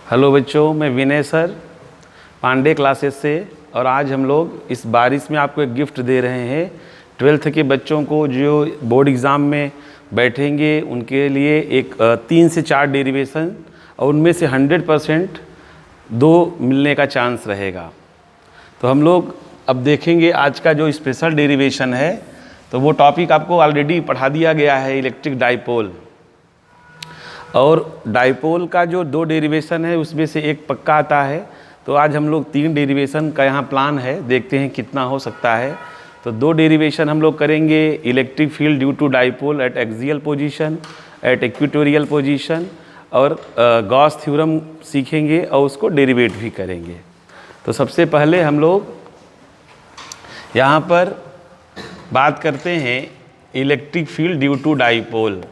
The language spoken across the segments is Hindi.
हेलो बच्चों, मैं विनय सर पांडे क्लासेस से। और आज हम लोग इस बारिश में आपको एक गिफ्ट दे रहे हैं। 12th के बच्चों को जो बोर्ड एग्ज़ाम में बैठेंगे उनके लिए एक 3 से 4 डेरिवेशन और उनमें से 100% 2 मिलने का चांस रहेगा। तो हम लोग अब देखेंगे आज का जो स्पेशल डेरिवेशन है, तो वो टॉपिक आपको ऑलरेडी पढ़ा दिया गया है, इलेक्ट्रिक डाइपोल। और डाइपोल का जो 2 डेरिवेशन है उसमें से एक पक्का आता है। तो आज हम लोग 3 डेरिवेशन का यहाँ प्लान है, देखते हैं कितना हो सकता है। तो 2 डेरिवेशन हम लोग करेंगे, electric field due to dipole at axial position, at equatorial position, और गॉस थ्योरम सीखेंगे और उसको डेरिवेट भी करेंगे। तो सबसे पहले हम लोग यहाँ पर बात करते हैं electric field due to dipole.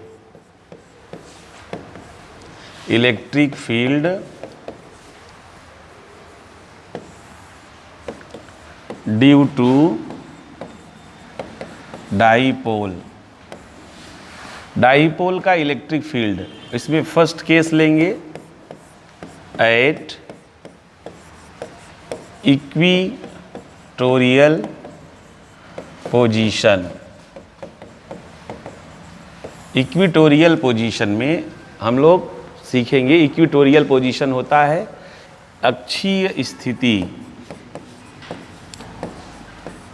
Electric field due to dipole. Dipole का इलेक्ट्रिक फील्ड, इसमें फर्स्ट केस लेंगे at equatorial position. Equatorial position में हम लोग सीखेंगे, इक्वेटोरियल पोजीशन होता है अक्षीय स्थिति।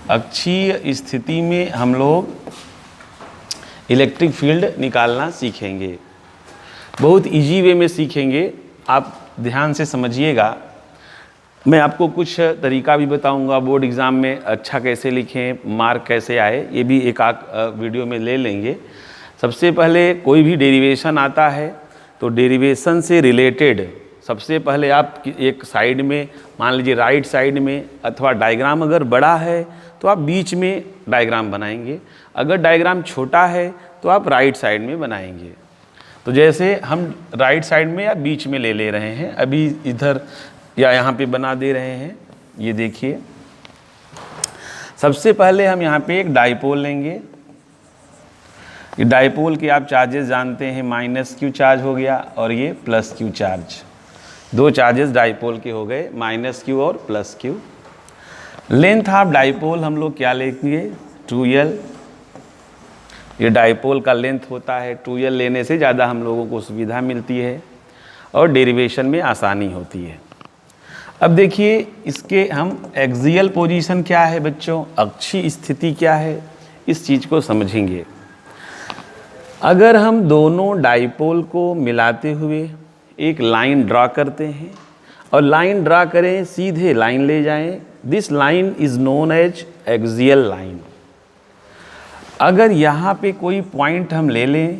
अक्षीय स्थिति में हम लोग इलेक्ट्रिक फील्ड निकालना सीखेंगे। बहुत इजी वे में सीखेंगे, आप ध्यान से समझिएगा। मैं आपको कुछ तरीका भी बताऊंगा, बोर्ड एग्ज़ाम में अच्छा कैसे लिखें, मार्क कैसे आए, ये भी एक वीडियो में ले लेंगे। सबसे पहले कोई भी डेरिवेशन आता है तो डेरिवेशन से रिलेटेड सबसे पहले आप एक साइड में, मान लीजिए राइट साइड में, अथवा डायग्राम अगर बड़ा है तो आप बीच में डायग्राम बनाएंगे, अगर डायग्राम छोटा है तो आप राइट साइड में बनाएंगे। तो जैसे हम राइट साइड में या बीच में ले रहे हैं, अभी इधर या यहाँ पे बना दे रहे हैं। ये देखिए, सबसे पहले हम यहाँ पे एक डाइपोल लेंगे। ये डाइपोल के आप चार्जेस जानते हैं, -q चार्ज हो गया और ये +q चार्ज। 2 चार्जेस डाइपोल के हो गए, -q और +q। लेंथ ऑफ डाइपोल हम लोग क्या लेंगे, 2l। ये डाइपोल का लेंथ होता है, 2l लेने से ज़्यादा हम लोगों को सुविधा मिलती है और डेरिवेशन में आसानी होती है। अब देखिए, इसके हम एक्सियल पोजीशन क्या है बच्चों, अक्षीय स्थिति क्या है, इस चीज़ को समझेंगे। अगर हम दोनों डाइपोल को मिलाते हुए एक लाइन ड्रा करते हैं और लाइन ड्रा करें, सीधे लाइन ले जाएं, this line is known as axial line. अगर यहाँ पे कोई पॉइंट हम ले लें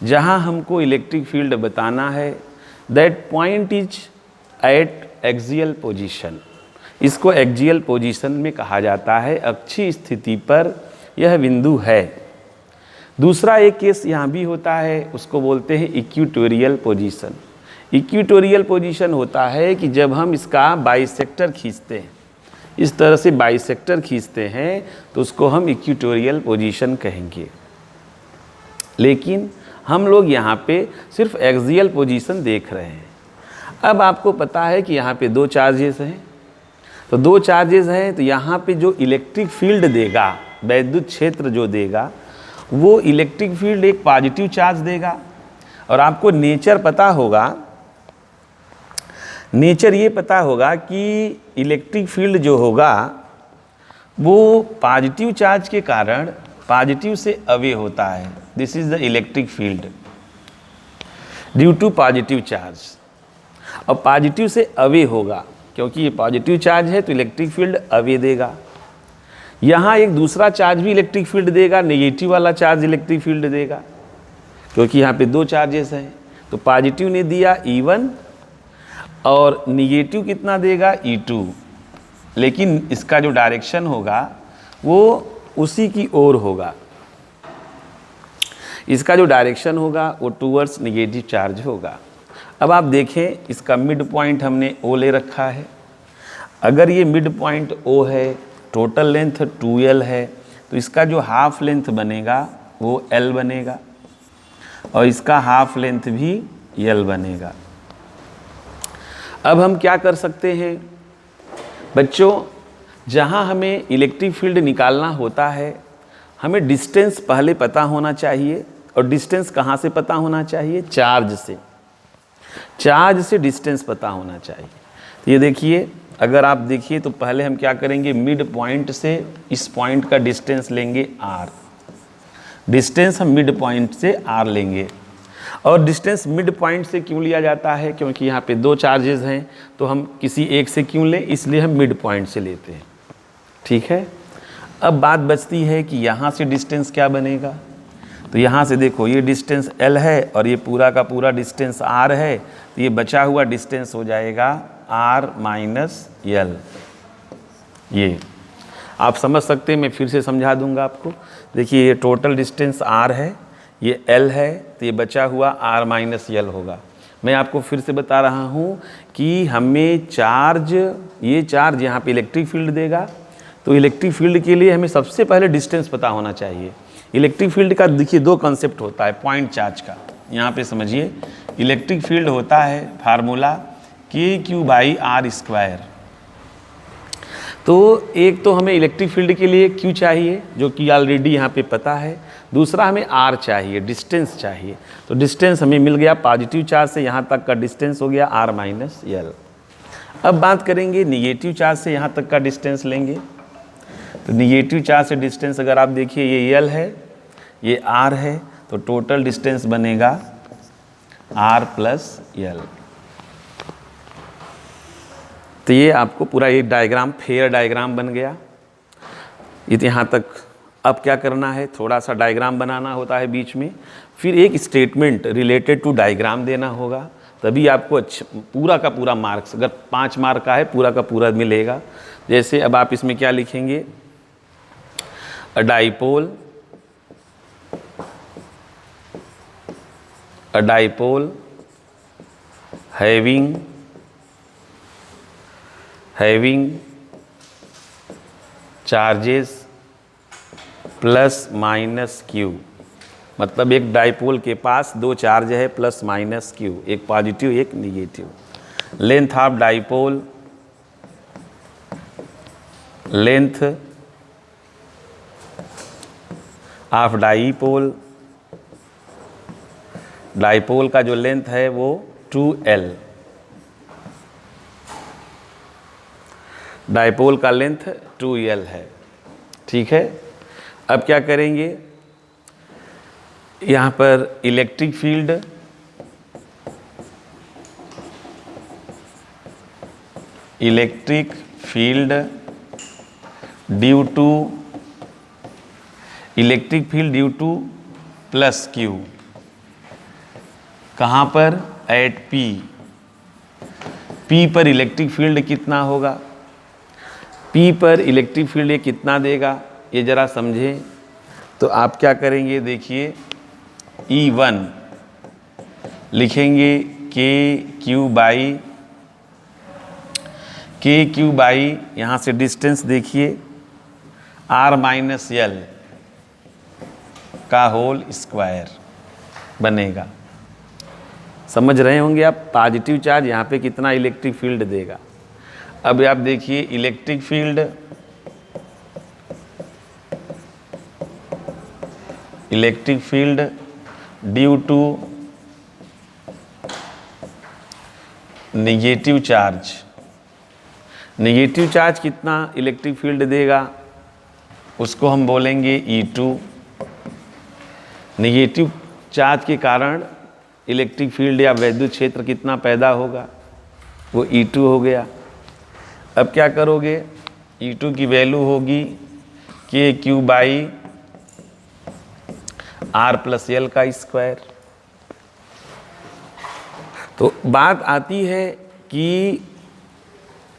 जहाँ हमको इलेक्ट्रिक फील्ड बताना है, that point is eight axial position. इसको एक्सियल पोजीशन में कहा जाता है, अक्षीय स्थिति पर यह बिंदु है। दूसरा एक केस यहाँ भी होता है, उसको बोलते हैं इक्वेटोरियल पोजीशन। इक्वेटोरियल पोजीशन होता है कि जब हम इसका बाइसेक्टर खींचते हैं, इस तरह से बाइसेक्टर खींचते हैं, तो उसको हम इक्वेटोरियल पोजीशन कहेंगे। लेकिन हम लोग यहाँ पे सिर्फ एक्सियल पोजीशन देख रहे हैं। अब आपको पता है कि यहाँ पे 2 चार्जेस हैं, तो 2 चार्जेस हैं, तो यहाँ पे जो इलेक्ट्रिक फील्ड देगा, वैद्युत क्षेत्र जो देगा, वो इलेक्ट्रिक फील्ड एक पॉजिटिव चार्ज देगा। और आपको नेचर पता होगा, नेचर ये पता होगा कि इलेक्ट्रिक फील्ड जो होगा वो पॉजिटिव चार्ज के कारण पॉजिटिव से अवे होता है। This is the electric field due to positive charge. और पॉजिटिव से अवे होगा, क्योंकि ये पॉजिटिव चार्ज है तो इलेक्ट्रिक फील्ड अवे देगा। यहाँ एक दूसरा चार्ज भी इलेक्ट्रिक फील्ड देगा, नेगेटिव वाला चार्ज इलेक्ट्रिक फील्ड देगा, क्योंकि यहाँ पे 2 चार्जेस हैं। तो पॉजिटिव ने दिया E1 और निगेटिव कितना देगा, E2। लेकिन इसका जो डायरेक्शन होगा वो उसी की ओर होगा, इसका जो डायरेक्शन होगा वो टूवर्ड्स निगेटिव चार्ज होगा। अब आप देखें, इसका मिड पॉइंट हमने O ले रखा है। अगर ये मिड पॉइंट O है, टोटल लेंथ 2l है, तो इसका जो हाफ लेंथ बनेगा वो l बनेगा और इसका हाफ लेंथ भी l बनेगा। अब हम क्या कर सकते हैं बच्चों, जहाँ हमें इलेक्ट्रिक फील्ड निकालना होता है हमें डिस्टेंस पहले पता होना चाहिए। और डिस्टेंस कहाँ से पता होना चाहिए? चार्ज से। चार्ज से डिस्टेंस पता होना चाहिए। तो ये देखिए, अगर आप देखिए तो पहले हम क्या करेंगे, मिड पॉइंट से इस पॉइंट का डिस्टेंस लेंगे r। डिस्टेंस हम मिड पॉइंट से r लेंगे। और डिस्टेंस मिड पॉइंट से क्यों लिया जाता है? क्योंकि यहाँ पे दो चार्जेस हैं, तो हम किसी एक से क्यों लें, इसलिए हम मिड पॉइंट से लेते हैं। ठीक है। अब बात बचती है कि यहाँ से डिस्टेंस क्या बनेगा। तो यहाँ से देखो, ये डिस्टेंस L है और ये पूरा का पूरा डिस्टेंस R है, तो ये बचा हुआ डिस्टेंस हो जाएगा R माइनस L। ये आप समझ सकते हैं, मैं फिर से समझा दूंगा आपको। देखिए, ये टोटल डिस्टेंस R है, ये L है, तो ये बचा हुआ R माइनस L होगा। मैं आपको फिर से बता रहा हूँ कि हमें चार्ज, ये चार्ज यहाँ पे इलेक्ट्रिक फील्ड देगा, तो इलेक्ट्रिक फील्ड के लिए हमें सबसे पहले डिस्टेंस पता होना चाहिए। इलेक्ट्रिक फील्ड का देखिए दो कॉन्सेप्ट होता है पॉइंट चार्ज का। यहाँ पे समझिए, इलेक्ट्रिक फील्ड होता है फार्मूला KQ/R²। तो एक तो हमें इलेक्ट्रिक फील्ड के लिए Q चाहिए, जो कि ऑलरेडी यहाँ पे पता है। दूसरा हमें R चाहिए, डिस्टेंस चाहिए। तो डिस्टेंस हमें मिल गया, पॉजिटिव चार्ज से यहाँ तक का डिस्टेंस हो गया R माइनस L। अब बात करेंगे निगेटिव चार्ज से यहाँ तक का डिस्टेंस लेंगे। तो निगेटिव चार्ज से डिस्टेंस अगर आप देखिए, ये L है, ये R है, तो टोटल डिस्टेंस बनेगा R प्लस L। तो ये आपको पूरा एक डायग्राम, फेयर डायग्राम बन गया। यहाँ तक अब क्या करना है, थोड़ा सा डायग्राम बनाना होता है बीच में, फिर एक स्टेटमेंट रिलेटेड टू डायग्राम देना होगा, तभी आपको अच्छा पूरा का पूरा मार्क्स, अगर 5 मार्क का है पूरा का पूरा मिलेगा। जैसे अब आप इसमें क्या लिखेंगे, अ dipole having charges plus minus Q। मतलब एक डाइपोल के पास दो चार्ज है प्लस माइनस Q, एक पॉजिटिव एक negative. Length of dipole, length of dipole, dipole का जो लेंथ है वो 2L। डाइपोल का लेंथ 2L है। ठीक है। अब क्या करेंगे, यहाँ पर electric field, due two plus Q। कहाँ पर? एट P पर इलेक्ट्रिक फील्ड कितना होगा? P पर इलेक्ट्रिक फील्ड ये कितना देगा, ये ज़रा समझें। तो आप क्या करेंगे, देखिए E1 लिखेंगे KQ बाई यहाँ से डिस्टेंस देखिए R माइनस L का होल स्क्वायर बनेगा। समझ रहे होंगे आप, पॉजिटिव चार्ज यहाँ पे कितना इलेक्ट्रिक फील्ड देगा। अब आप देखिए electric field due to negative charge कितना इलेक्ट्रिक फील्ड देगा, उसको हम बोलेंगे E2। निगेटिव चार्ज के कारण इलेक्ट्रिक फील्ड या वैद्युत क्षेत्र कितना पैदा होगा, वो E2 हो गया। अब क्या करोगे, E2 की वैल्यू होगी KQ/R प्लस L का स्क्वायर। तो बात आती है कि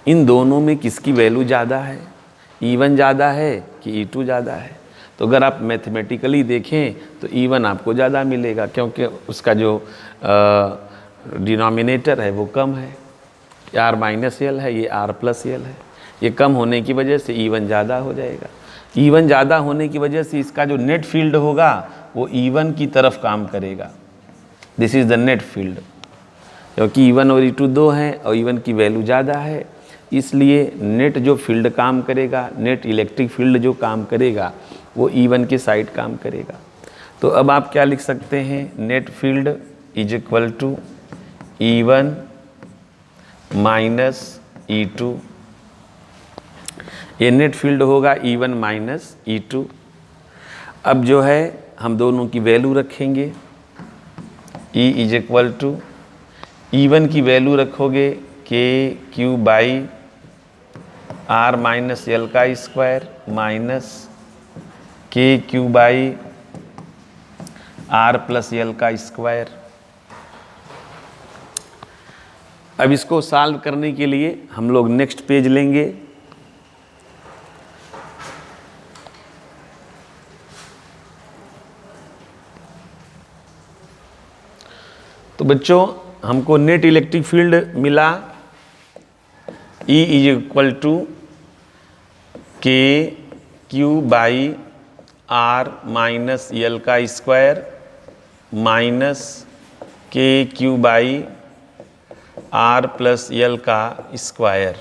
इन दोनों में किसकी वैल्यू ज़्यादा है, E1 ज़्यादा है कि E2 ज़्यादा है। तो अगर आप मैथमेटिकली देखें तो E1 आपको ज़्यादा मिलेगा, क्योंकि उसका जो डिनोमिनेटर है वो कम है, R माइनस L है, ये R प्लस L है। ये कम होने की वजह से E1 ज़्यादा हो जाएगा। E1 ज़्यादा होने की वजह से इसका जो नेट फील्ड होगा वो E1 की तरफ काम करेगा। This is the net field. क्योंकि E1 और E2 दो हैं और E1 की वैल्यू ज़्यादा है, इसलिए नेट जो फील्ड काम करेगा, नेट इलेक्ट्रिक फील्ड जो काम करेगा वो E1 के साइड काम करेगा। तो अब आप क्या लिख सकते हैं, net field is equal to E1 minus E2। ये नेट फील्ड होगा E1 माइनस E2। अब जो है हम दोनों की वैल्यू रखेंगे, E is equal to E1 की वैल्यू रखोगे KQ by R minus L का square minus KQ by R plus L का स्क्वायर। अब इसको सॉल्व करने के लिए हम लोग नेक्स्ट पेज लेंगे। तो बच्चों हमको नेट इलेक्ट्रिक फील्ड मिला E is equal to KQ by R minus L का square minus KQ by R plus L का स्क्वायर।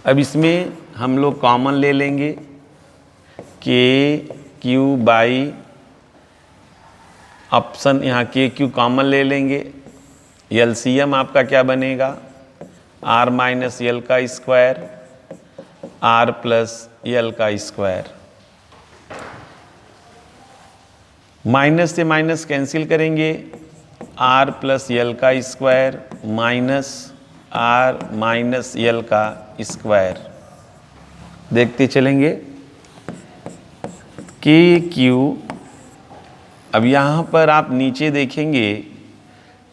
अब इसमें हम लोग कॉमन ले लेंगे, KQ बाई ऑप्शन यहाँ KQ कॉमन ले लेंगे, LCM आपका क्या बनेगा, R माइनस L का स्क्वायर R प्लस L का स्क्वायर। माइनस से माइनस कैंसिल करेंगे, R प्लस L का square minus R minus L का स्क्वायर। देखते चलेंगे KQ। अब यहाँ पर आप नीचे देखेंगे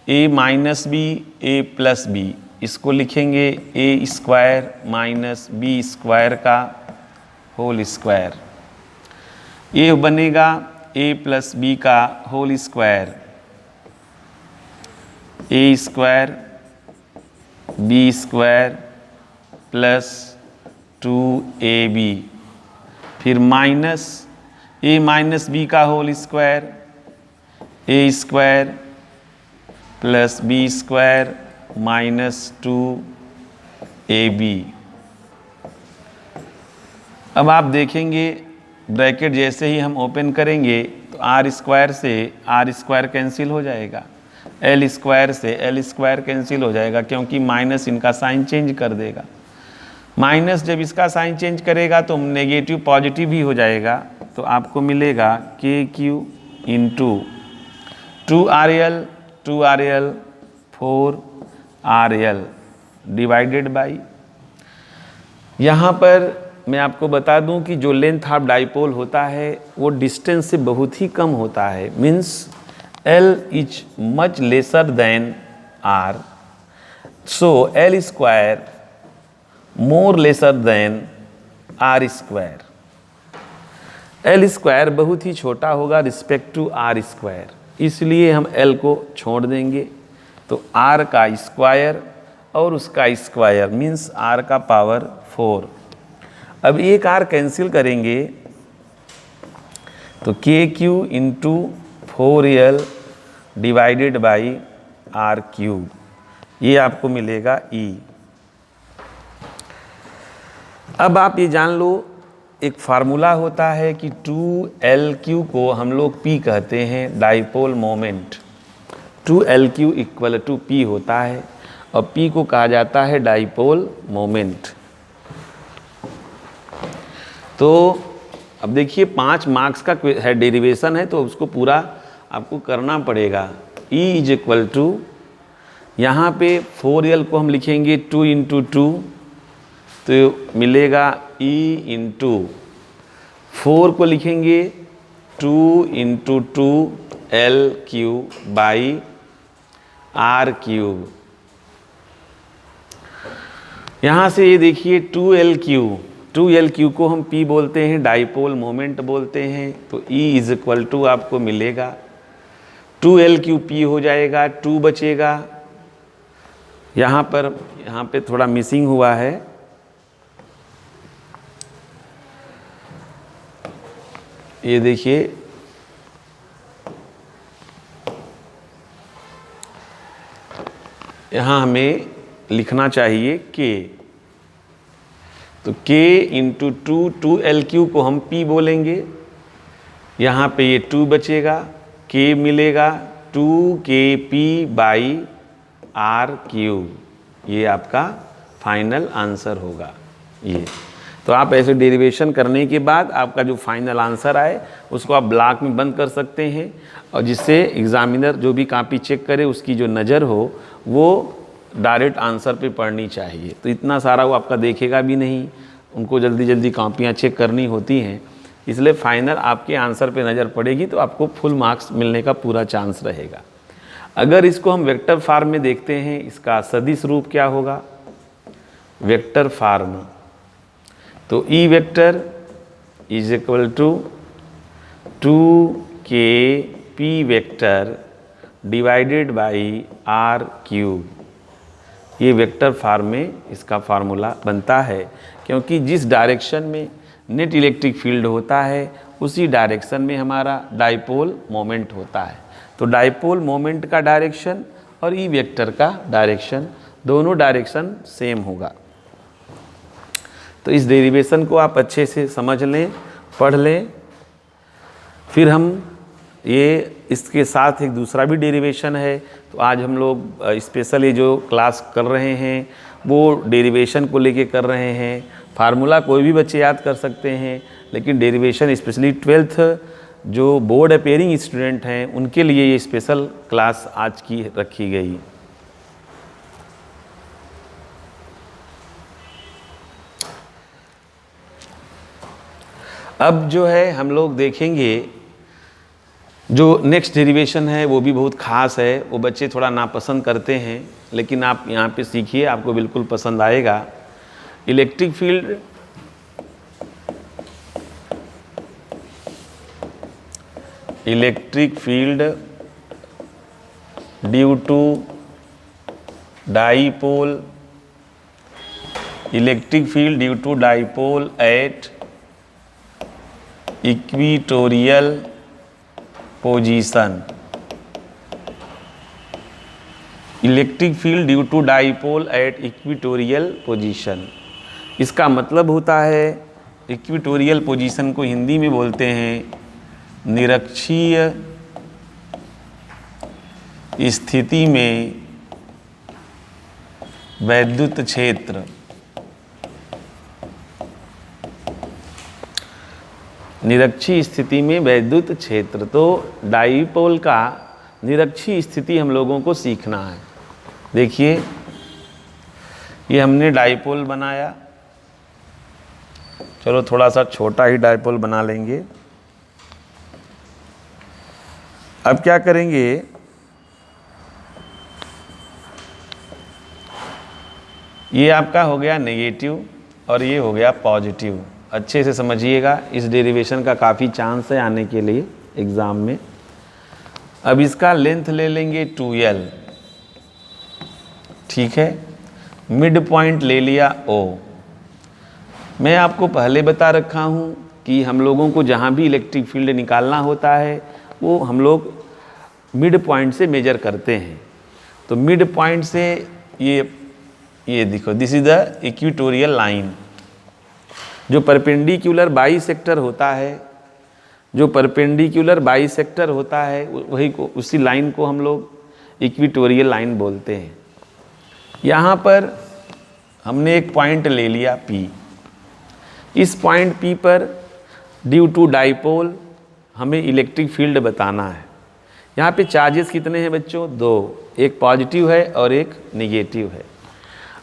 A minus B A plus B, इसको लिखेंगे A square minus B square का होल स्क्वायर। ये बनेगा A प्लस बी का whole square, A square B square plus 2AB, फिर माइनस A माइनस बी का whole square, A square plus B square minus 2AB। अब आप देखेंगे ब्रैकेट जैसे ही हम ओपन करेंगे तो R स्क्वायर से R स्क्वायर कैंसिल हो जाएगा, L स्क्वायर से L स्क्वायर कैंसिल हो जाएगा, क्योंकि माइनस इनका साइन चेंज कर देगा। माइनस जब इसका साइन चेंज करेगा तो नेगेटिव पॉजिटिव ही हो जाएगा, तो आपको मिलेगा KQ into 2RL 2RL 4RL divided by. यहाँ पर मैं आपको बता दूं कि जो लेंथ ऑफ डाइपोल होता है वो डिस्टेंस से बहुत ही कम होता है, means L is much lesser than R, so L square more lesser than R square. L square बहुत ही छोटा होगा रिस्पेक्ट टू R स्क्वायर, इसलिए हम L को छोड़ देंगे, तो R का स्क्वायर और उसका स्क्वायर मीन्स R का पावर 4। अब एक R कैंसिल करेंगे तो KQ into 4L divided by R cube, ये आपको मिलेगा E। अब आप ये जान लो एक फार्मूला होता है कि 2LQ को हम लोग P कहते हैं, dipole moment. 2LQ equal to P होता है और P को कहा जाता है डाइपोल मोमेंट। तो अब देखिए 5 मार्क्स का है डेरिवेशन है, तो उसको पूरा आपको करना पड़ेगा। E इज इक्वल टू, यहाँ पे 4L को हम लिखेंगे 2 इंटू 2, तो मिलेगा E इंटू 4 को लिखेंगे 2 into 2L cube by R cube. यहाँ से ये देखिए 2L को हम P बोलते हैं, डाइपोल मोमेंट बोलते हैं, तो E इज इक्वल टू आपको मिलेगा 2L P हो जाएगा, 2 बचेगा। यहाँ पे थोड़ा मिसिंग हुआ है, ये देखिए यहाँ हमें लिखना चाहिए k, तो k इंटू 2L³ को हम p बोलेंगे। यहाँ पे ये 2 बचेगा, k मिलेगा 2kp/r³। ये आपका फाइनल आंसर होगा ये। तो आप ऐसे डेरिवेशन करने के बाद आपका जो फाइनल आंसर आए उसको आप ब्लॉक में बंद कर सकते हैं, और जिससे एग्जामिनर जो भी कॉपी चेक करे उसकी जो नज़र हो वो डायरेक्ट आंसर पे पढ़नी चाहिए। तो इतना सारा वो आपका देखेगा भी नहीं, उनको जल्दी जल्दी कॉपियाँ चेक करनी होती हैं, इसलिए फाइनल आपके आंसर पे नज़र पड़ेगी तो आपको फुल मार्क्स मिलने का पूरा चांस रहेगा। अगर इसको हम वेक्टर फॉर्म में देखते हैं, इसका सदिश रूप क्या होगा, वेक्टर फॉर्म, तो E vector is equal to 2kp vector divided by r³। ये वेक्टर फॉर्म में इसका फार्मूला बनता है, क्योंकि जिस डायरेक्शन में नेट इलेक्ट्रिक फील्ड होता है उसी डायरेक्शन में हमारा डाइपोल मोमेंट होता है। तो डाइपोल मोमेंट का डायरेक्शन और ई वेक्टर का डायरेक्शन, दोनों डायरेक्शन सेम होगा। तो इस डेरिवेशन को आप अच्छे से समझ लें, पढ़ लें। फिर हम ये इसके साथ एक दूसरा भी डेरिवेशन है, तो आज हम लोग स्पेशल ये जो क्लास कर रहे हैं वो डेरिवेशन को लेके कर रहे हैं। फार्मूला कोई भी बच्चे याद कर सकते हैं, लेकिन डेरिवेशन स्पेशली 12th जो बोर्ड अपेयरिंग स्टूडेंट हैं उनके लिए ये स्पेशल क्लास आज की रखी गई। अब जो है हम लोग देखेंगे जो नेक्स्ट डेरिवेशन है वो भी बहुत ख़ास है, वो बच्चे थोड़ा नापसंद करते हैं, लेकिन आप यहाँ पे सीखिए, आपको बिल्कुल पसंद आएगा। Electric field due to dipole, electric field due to dipole at equatorial position, electric field due to dipole at equatorial position. इसका मतलब होता है, इक्वेटोरियल पोजीशन को हिंदी में बोलते हैं निरक्षीय स्थिति में वैद्युत क्षेत्र। निरक्षीय स्थिति में वैद्युत क्षेत्र, तो डाइपोल का निरक्षीय स्थिति हम लोगों को सीखना है। देखिए ये हमने डाइपोल बनाया, चलो थोड़ा सा छोटा ही डाइपोल बना लेंगे। अब क्या करेंगे, ये आपका हो गया नेगेटिव और ये हो गया पॉजिटिव। अच्छे से समझिएगा, इस डेरिवेशन का काफ़ी चांस है आने के लिए एग्ज़ाम में। अब इसका लेंथ ले लेंगे 2L, ठीक है। मिड पॉइंट ले लिया O। मैं आपको पहले बता रखा हूँ कि हम लोगों को जहाँ भी इलेक्ट्रिक फील्ड निकालना होता है वो हम लोग मिड पॉइंट से मेजर करते हैं। तो मिड पॉइंट से ये देखो, this is the equatorial line. जो परपेंडिकुलर बाईसेक्टर होता है, जो परपेंडिकुलर बाईसेक्टर होता है वही को, उसी लाइन को हम लोग इक्वेटोरियल लाइन बोलते हैं। यहाँ पर हमने एक पॉइंट ले लिया P। इस पॉइंट P पर ड्यू टू डाइपोल हमें इलेक्ट्रिक फील्ड बताना है। यहाँ पे चार्जेस कितने हैं बच्चों, 2, एक पॉजिटिव है और एक नेगेटिव है।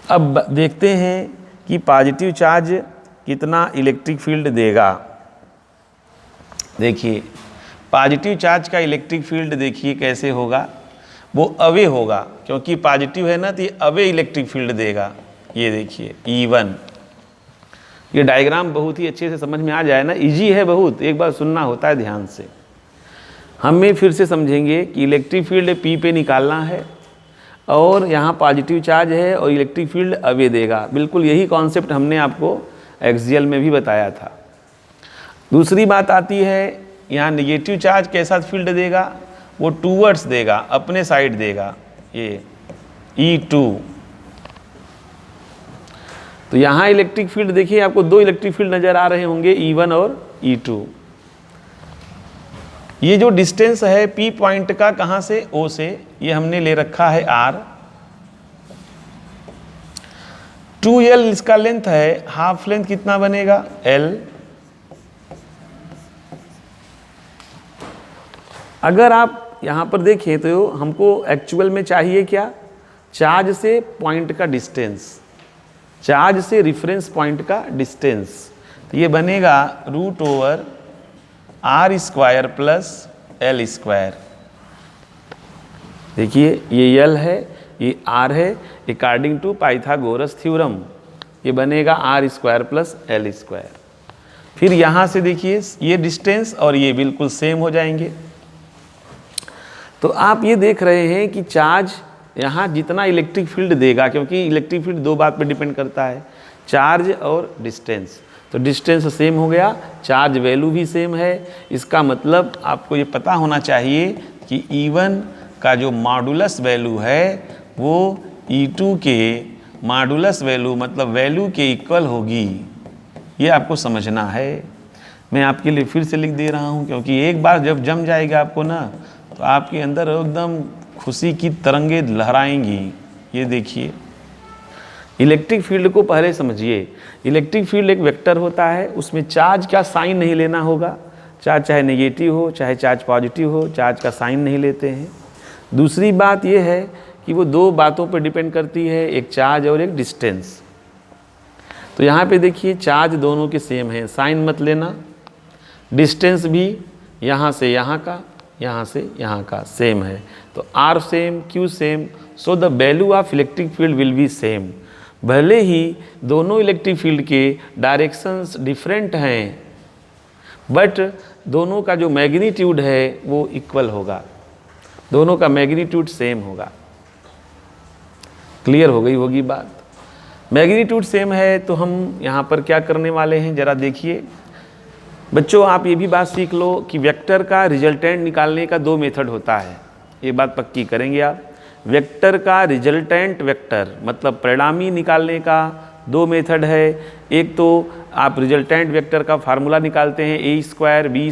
अब देखते हैं कि पॉजिटिव चार्ज कितना इलेक्ट्रिक फील्ड देगा। देखिए पॉजिटिव चार्ज का इलेक्ट्रिक फील्ड देखिए कैसे होगा, वो अवे होगा, क्योंकि पॉजिटिव है ना तो ये अवे इलेक्ट्रिक फील्ड देगा। ये देखिए E1, ये डायग्राम बहुत ही अच्छे से समझ में आ जाए ना, इजी है बहुत, एक बार सुनना होता है ध्यान से। हमें फिर से समझेंगे कि इलेक्ट्रिक फील्ड P पे निकालना है और यहाँ पॉजिटिव चार्ज है और इलेक्ट्रिक फील्ड अवे देगा। बिल्कुल यही कॉन्सेप्ट हमने आपको एक्सियल में भी बताया था। दूसरी बात आती है, यहाँ नेगेटिव चार्ज कैसा फील्ड देगा, वो टूवर्ड्स देगा, अपने साइड देगा। ये E2। तो यहाँ इलेक्ट्रिक फील्ड देखिए, आपको दो इलेक्ट्रिक फील्ड नजर आ रहे होंगे, E1 और E2। ये जो डिस्टेंस है P पॉइंट का, कहाँ से, O से, ये हमने ले रखा है R। 2L इसका लेंथ है, हाफ लेंथ कितना बनेगा, L। अगर आप यहाँ पर देखें तो हमको एक्चुअल में चाहिए क्या, चार्ज से पॉइंट का डिस्टेंस, चार्ज से रिफरेंस पॉइंट का डिस्टेंस। तो ये बनेगा √R² प्लस L²। देखिए ये L है, ये R है, अकॉर्डिंग टू पाइथागोरस थ्योरम ये बनेगा R² प्लस L²। फिर यहाँ से देखिए ये डिस्टेंस और ये बिल्कुल सेम हो जाएंगे। तो आप ये देख रहे हैं कि चार्ज यहाँ जितना इलेक्ट्रिक फील्ड देगा, क्योंकि इलेक्ट्रिक फील्ड दो बात पर डिपेंड करता है, चार्ज और डिस्टेंस। तो डिस्टेंस सेम हो गया, चार्ज वैल्यू भी सेम है। इसका मतलब आपको ये पता होना चाहिए कि E1 का जो मॉडुलस वैल्यू है वो E2 के मॉडुलस वैल्यू मतलब वैल्यू के इक्वल होगी। ये आपको समझना है। मैं आपके लिए फिर से लिख दे रहा हूँ, क्योंकि एक बार जब जम जाएगा आपको ना, तो आपके अंदर एकदम खुशी की तरंगे लहराएंगी। ये देखिए, इलेक्ट्रिक फील्ड को पहले समझिए। इलेक्ट्रिक फील्ड एक वेक्टर होता है, उसमें चार्ज का साइन नहीं लेना होगा। चार्ज चाहे नेगेटिव हो चाहे चार्ज पॉजिटिव हो, चार्ज का साइन नहीं लेते हैं। दूसरी बात यह है कि वो दो बातों पर डिपेंड करती है, एक चार्ज और एक डिस्टेंस। तो यहाँ पे देखिए चार्ज दोनों के सेम हैं, साइन मत लेना। डिस्टेंस भी यहाँ से यहाँ का, यहाँ से यहाँ का सेम है। तो R same, Q same, so the value of electric field will be same. भले ही दोनों इलेक्ट्रिक फील्ड के डायरेक्शंस डिफरेंट हैं, बट दोनों का जो मैग्नीट्यूड है वो इक्वल होगा, दोनों का मैग्नीट्यूड सेम होगा। क्लियर हो गई होगी बात। मैग्नीट्यूड सेम है तो हम यहाँ पर क्या करने वाले हैं, ज़रा देखिए बच्चों। आप ये भी बात सीख लो कि वेक्टर का रिजल्टेंट निकालने का दो मेथड होता है, ये बात पक्की करेंगे आप। वेक्टर का रिजल्टेंट वेक्टर मतलब परिणामी निकालने का दो मेथड है। एक तो आप रिजल्टेंट वेक्टर का फार्मूला निकालते हैं, A² B²।